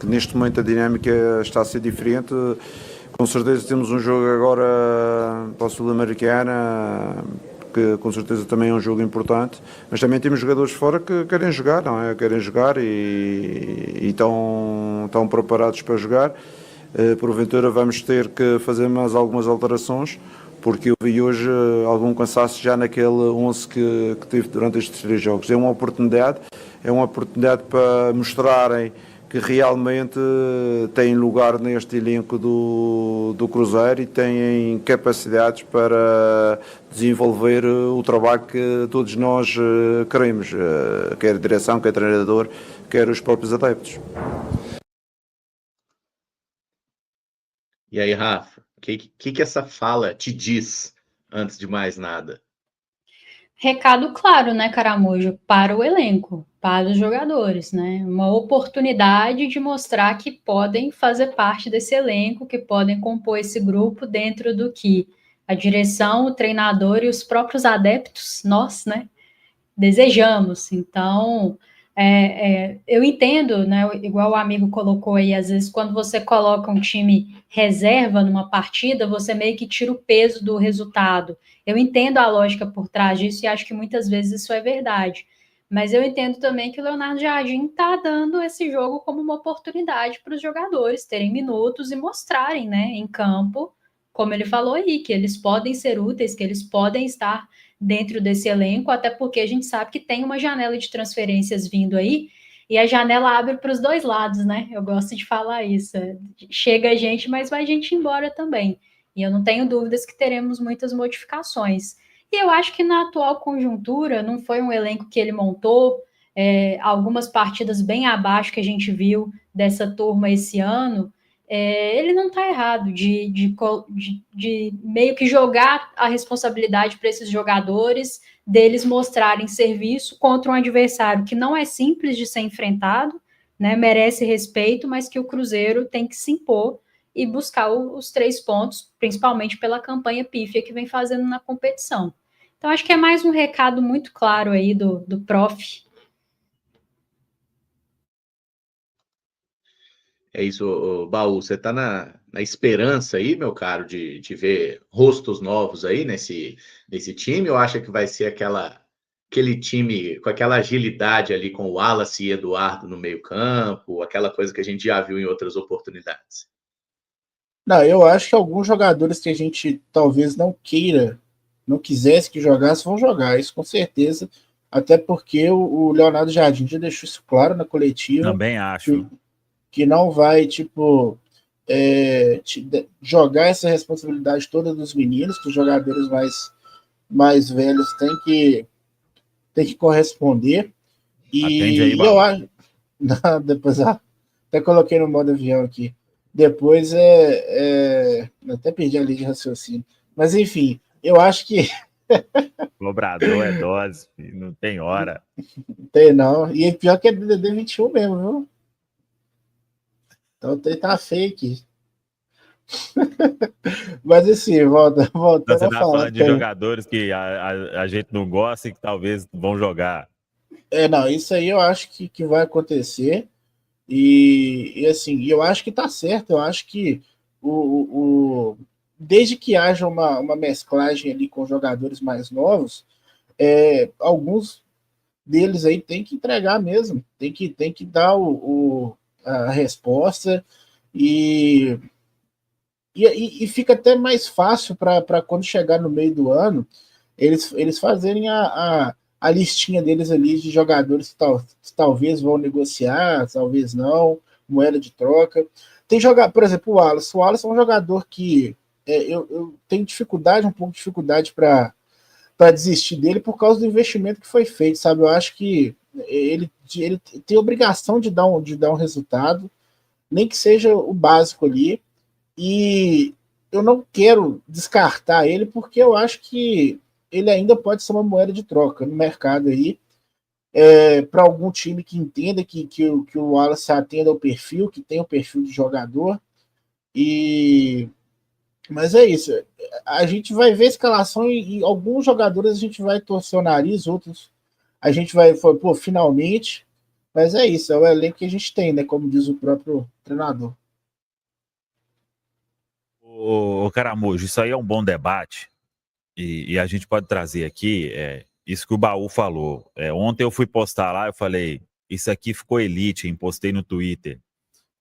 que neste momento a dinâmica está a ser diferente. Com certeza temos um jogo agora para a Sul-Americana, que com certeza também é um jogo importante, mas também temos jogadores fora que querem jogar, não é? Querem jogar e estão preparados para jogar. Porventura vamos ter que fazer mais algumas alterações, porque eu vi hoje algum cansaço já naquele 11 que tive durante estes 3 jogos. É uma oportunidade para mostrarem que realmente têm lugar neste elenco do Cruzeiro e têm capacidades para desenvolver o trabalho que todos nós queremos, quer a direção, quer o treinador, quer os próprios adeptos. E aí, Rafa, o que essa fala te diz, antes de mais nada? Recado claro, né, Caramujo, para o elenco, para os jogadores, né? Uma oportunidade de mostrar que podem fazer parte desse elenco, que podem compor esse grupo dentro do que a direção, o treinador e os próprios adeptos, nós, né, desejamos. Então, eu entendo, né, igual o amigo colocou aí, às vezes quando você coloca um time reserva numa partida, você meio que tira o peso do resultado. Eu entendo a lógica por trás disso e acho que muitas vezes isso é verdade. Mas eu entendo também que o Leonardo Jardim está dando esse jogo como uma oportunidade para os jogadores terem minutos e mostrarem, né, em campo, como ele falou aí, que eles podem ser úteis, que eles podem estar dentro desse elenco, até porque a gente sabe que tem uma janela de transferências vindo aí, e a janela abre para os dois lados, né? Eu gosto de falar isso. Chega gente, mas vai gente embora também. E eu não tenho dúvidas que teremos muitas modificações. E eu acho que na atual conjuntura, não foi um elenco que ele montou, algumas partidas bem abaixo que a gente viu dessa turma esse ano, ele não está errado de meio que jogar a responsabilidade para esses jogadores, deles mostrarem serviço contra um adversário que não é simples de ser enfrentado, né, merece respeito, mas que o Cruzeiro tem que se impor e buscar os 3 pontos, principalmente pela campanha pífia que vem fazendo na competição. Então, acho que é mais um recado muito claro aí do prof. É isso, Baú, você está na esperança aí, meu caro, de ver rostos novos aí nesse time, ou acha que vai ser aquele time com aquela agilidade ali com o Wallace e Eduardo no meio campo, aquela coisa que a gente já viu em outras oportunidades? Não, eu acho que alguns jogadores que a gente talvez não quisesse que jogasse, vão jogar, isso com certeza, até porque o Leonardo Jardim já deixou isso claro na coletiva. Também acho. Que não vai, tipo, jogar essa responsabilidade toda dos meninos, que os jogadores mais velhos têm que corresponder. E atende aí, eu acho. Depois, até coloquei no modo avião aqui. Depois até perdi a linha de raciocínio. Mas, enfim, eu acho que. Cobrador é dose, não tem hora. Tem não. E pior que é DDD 21 mesmo, viu? Então tá fake. Mas assim, voltando Você a tá falar. falando de jogadores que a gente não gosta e que talvez vão jogar. Não, isso aí eu acho que vai acontecer. E assim, eu acho que tá certo. Eu acho que desde que haja uma mesclagem ali com jogadores mais novos, alguns deles aí tem que entregar mesmo. Tem que dar a resposta. E fica até mais fácil para quando chegar no meio do ano, eles fazerem a listinha deles ali de jogadores que talvez vão negociar, talvez não, moeda de troca. Tem jogar, por exemplo, o Wallace. O Wallace é um jogador que eu tenho um pouco de dificuldade para desistir dele por causa do investimento que foi feito, sabe? Eu acho que ele tem obrigação de dar um resultado, nem que seja o básico ali. E eu não quero descartar ele porque eu acho que ele ainda pode ser uma moeda de troca no mercado aí, para algum time que entenda que o Wallace atenda ao perfil, que tem o perfil de jogador. Mas é isso. A gente vai ver a escalação e alguns jogadores a gente vai torcer o nariz, outros a gente vai, pô, finalmente. Mas é isso, é o elenco que a gente tem, né? Como diz o próprio treinador. Ô, Caramujo, isso aí é um bom debate e a gente pode trazer aqui isso que o Baú falou. Ontem eu fui postar lá, eu falei, isso aqui ficou elite, hein? Postei no Twitter.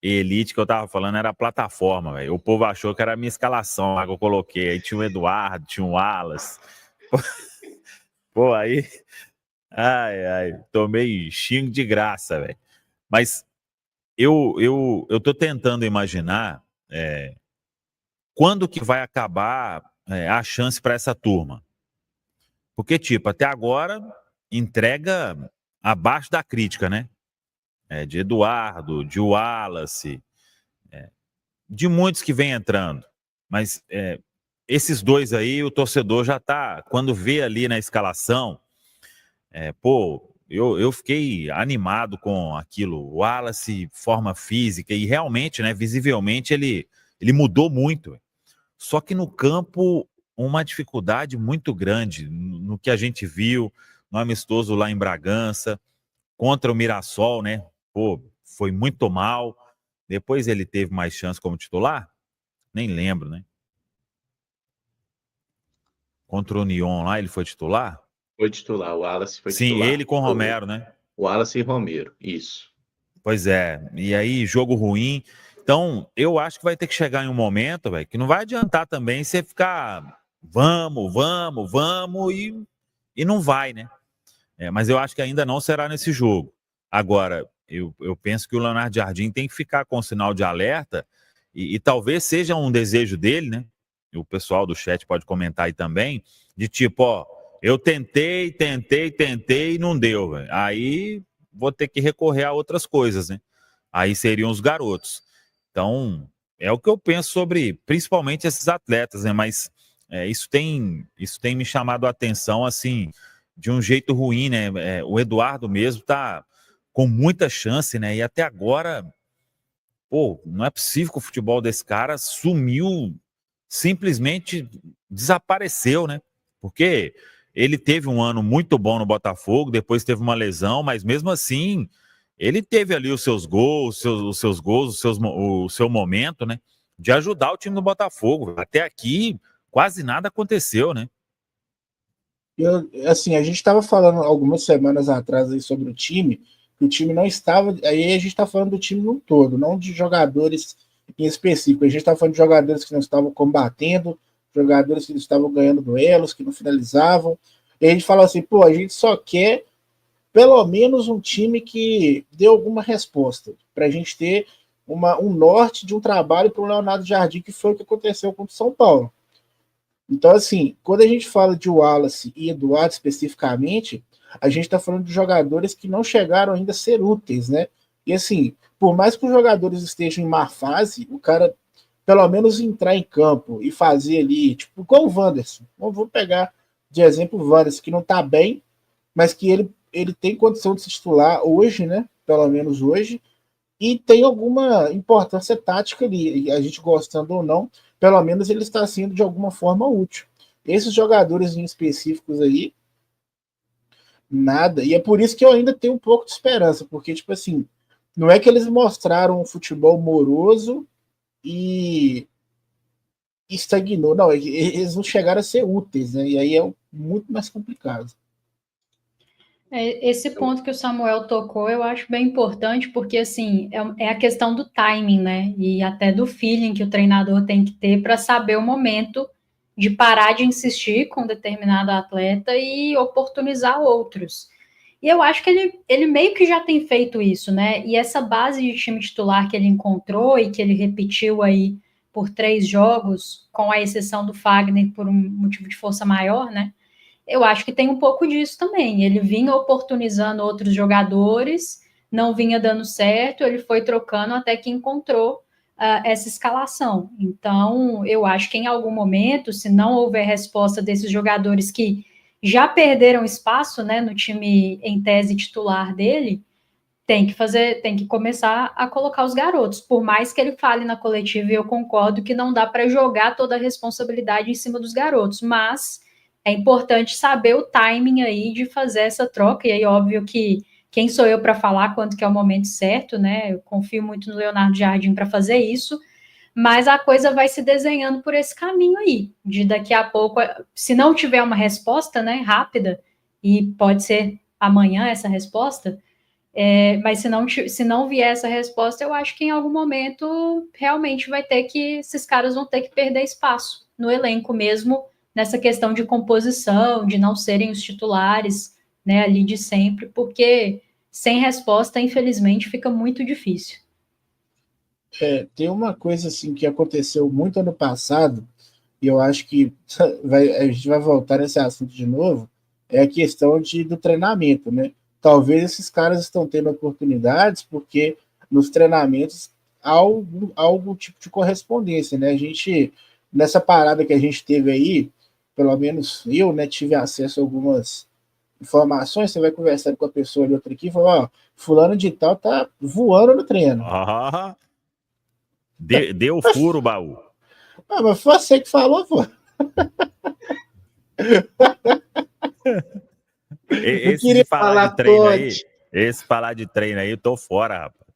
E elite que eu tava falando era a plataforma, velho. O povo achou que era a minha escalação lá que eu coloquei. Aí tinha o Eduardo, tinha o Wallace. Pô, aí... Ai, tomei xingo de graça, velho. Mas eu tô tentando imaginar quando que vai acabar a chance para essa turma. Porque, tipo, até agora entrega abaixo da crítica, né? De Eduardo, de Wallace, de muitos que vem entrando. Mas esses dois aí, o torcedor já tá, quando vê ali na escalação, eu fiquei animado com aquilo. O Wallace, forma física, e realmente, né, visivelmente, ele mudou muito. Só que no campo, uma dificuldade muito grande no que a gente viu no amistoso lá em Bragança, contra o Mirassol, né? Pô, foi muito mal. Depois ele teve mais chance como titular? Nem lembro, né? Contra o Union lá, ele foi titular? Foi titular, o Wallace foi Sim, titular. ele com o Romero, né? O Wallace e Romero, isso. Pois é. E aí, jogo ruim. Então, eu acho que vai ter que chegar em um momento, velho, que não vai adiantar também você ficar vamos, vamos, vamos e não vai, né? Mas eu acho que ainda não será nesse jogo. Agora, eu penso que o Leonardo Jardim tem que ficar com o sinal de alerta e talvez seja um desejo dele, né? E o pessoal do chat pode comentar aí também, de tipo, ó, eu tentei e não deu, véio. Aí vou ter que recorrer a outras coisas, né? Aí seriam os garotos. Então, é o que eu penso sobre, principalmente esses atletas, né? Mas isso tem me chamado a atenção, assim, de um jeito ruim, né? O Eduardo mesmo tá com muita chance, né? E até agora, pô, não é possível que o futebol desse cara sumiu, simplesmente desapareceu, né? Porque ele teve um ano muito bom no Botafogo, depois teve uma lesão, mas mesmo assim, ele teve ali os seus gols, o seu momento, né? De ajudar o time do Botafogo. Até aqui, quase nada aconteceu, né? Assim, a gente estava falando algumas semanas atrás aí sobre o time, que o time não estava. Aí a gente está falando do time no todo, não de jogadores em específico. A gente está falando de jogadores que não estavam combatendo, jogadores que não estavam ganhando duelos, que não finalizavam. E a gente fala assim, pô, a gente só quer pelo menos um time que dê alguma resposta, para a gente ter um norte de um trabalho para o Leonardo Jardim, que foi o que aconteceu com o São Paulo. Então, assim, quando a gente fala de Wallace e Eduardo especificamente, a gente está falando de jogadores que não chegaram ainda a ser úteis, né? E assim, por mais que os jogadores estejam em má fase, o cara, pelo menos, entrar em campo e fazer ali, tipo, igual o Wanderson. Vou pegar de exemplo o Wanderson, que não está bem, mas que ele tem condição de se titular hoje, né? Pelo menos hoje, e tem alguma importância tática ali, a gente gostando ou não, pelo menos ele está sendo de alguma forma útil. Esses jogadores em específicos aí, nada. E é por isso que eu ainda tenho um pouco de esperança, porque, tipo assim, não é que eles mostraram um futebol moroso e estagnou, não, eles não chegaram a ser úteis, né? E aí é muito mais complicado. Esse ponto que o Samuel tocou, eu acho bem importante, porque, assim, é a questão do timing, né? E até do feeling que o treinador tem que ter para saber o momento de parar de insistir com determinado atleta e oportunizar outros. E eu acho que ele meio que já tem feito isso, né? E essa base de time titular que ele encontrou e que ele repetiu aí por 3 jogos, com a exceção do Fagner por um motivo de força maior, né? Eu acho que tem um pouco disso também. Ele vinha oportunizando outros jogadores, não vinha dando certo, ele foi trocando até que encontrou essa escalação. Então, eu acho que em algum momento, se não houver resposta desses jogadores que já perderam espaço, né, no time em tese titular dele, tem que começar a colocar os garotos. Por mais que ele fale na coletiva, e eu concordo que não dá para jogar toda a responsabilidade em cima dos garotos, mas é importante saber o timing aí de fazer essa troca, e aí óbvio que quem sou eu para falar quando que é o momento certo, né? Eu confio muito no Leonardo Jardim para fazer isso, mas a coisa vai se desenhando por esse caminho aí, de daqui a pouco, se não tiver uma resposta, né, rápida, e pode ser amanhã essa resposta, mas se não vier essa resposta, eu acho que em algum momento realmente esses caras vão ter que perder espaço no elenco mesmo, nessa questão de composição, de não serem os titulares, né, ali de sempre, porque sem resposta, infelizmente, fica muito difícil. Tem uma coisa assim que aconteceu muito ano passado, e eu acho que a gente vai voltar nesse assunto de novo, é a questão do treinamento, né? Talvez esses caras estão tendo oportunidades porque nos treinamentos há algum tipo de correspondência, né? A gente, nessa parada que a gente teve aí, pelo menos eu, né, tive acesso a algumas informações, você vai conversando com a pessoa de outra equipe e fala, ó, fulano de tal tá voando no treino. Deu furo, Baú. Mas foi você que falou, pô. Esse falar de treino aí, eu tô fora, rapaz.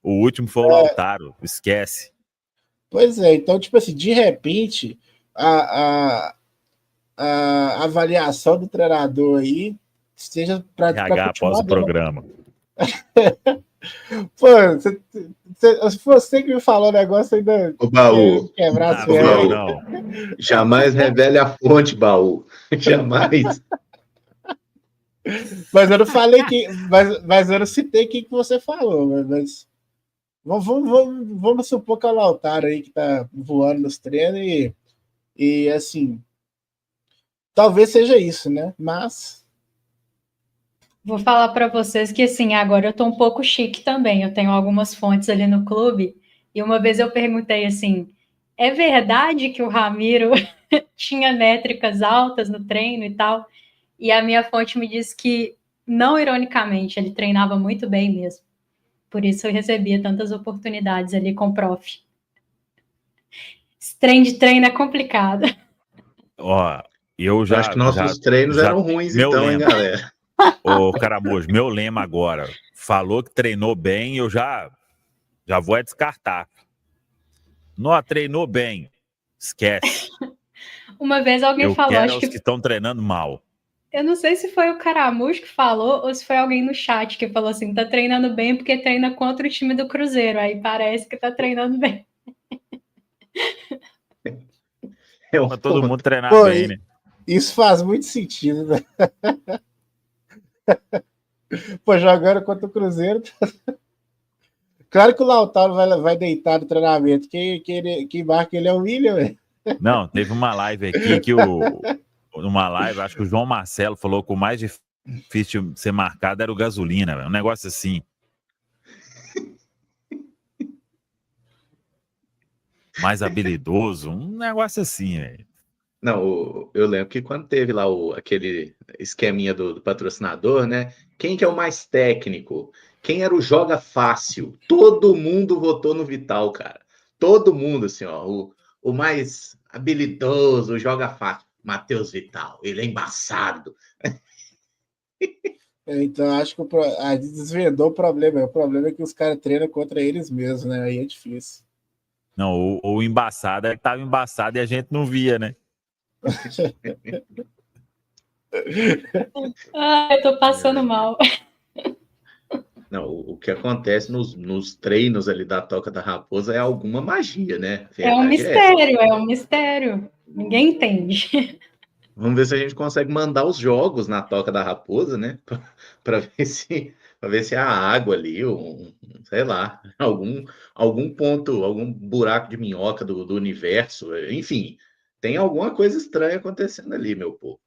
O último foi o Lautaro, esquece. Pois é, então, tipo assim, de repente, a avaliação do treinador aí esteja para após o programa. Pô, você que me falou o negócio ainda. O Baú. Quebrar as não. Jamais revele a fonte, Baú. Jamais. Mas eu não falei mas eu não citei quem que você falou, mas vamos supor que é o Lautaro aí que tá voando nos treinos e assim, talvez seja isso, né? Mas vou falar para vocês que, assim, agora eu tô um pouco chique também. Eu tenho algumas fontes ali no clube. E uma vez eu perguntei assim: é verdade que o Ramiro tinha métricas altas no treino e tal? E a minha fonte me disse que, não ironicamente, ele treinava muito bem mesmo. Por isso eu recebia tantas oportunidades ali com o prof. Esse trem de treino é complicado. Ó, eu acho que nossos treinos eram ruins, então, hein, galera? Ô, Caramujo, meu lema agora, falou que treinou bem, eu já vou descartar. Não treinou bem, esquece. Uma vez alguém falou, acho que estão treinando mal. Eu não sei se foi o Caramujo que falou ou se foi alguém no chat que falou assim, tá treinando bem porque treina contra o time do Cruzeiro, aí parece que tá treinando bem. Pra todo mundo treinar bem, né? Isso faz muito sentido, né? Pô, jogando contra o Cruzeiro. Claro que o Lautaro vai deitar no treinamento. Quem marca ele é o William, velho. Não, teve uma live aqui que numa live, acho que o João Marcelo falou que o mais difícil de ser marcado era o Gasolina, véio. Um negócio assim. Mais habilidoso, um negócio assim, velho. Não, eu lembro que quando teve lá aquele esqueminha do patrocinador, né? Quem que é o mais técnico? Quem era o joga fácil? Todo mundo votou no Vital, cara. Todo mundo, assim, ó. O mais habilidoso, o joga fácil. Matheus Vital, ele é embaçado. Então, acho que a gente desvendou o problema. O problema é que os caras treinam contra eles mesmos, né? Aí é difícil. Não, o embaçado é que tava embaçado e a gente não via, né? Eu tô passando mal. Não, o que acontece nos treinos ali da Toca da Raposa é alguma magia, né? É um mistério, é um mistério. Ninguém entende. Vamos ver se a gente consegue mandar os jogos na Toca da Raposa, né? Para ver se a água ali, sei lá, algum ponto, algum buraco de minhoca do universo, enfim, tem alguma coisa estranha acontecendo ali, meu povo.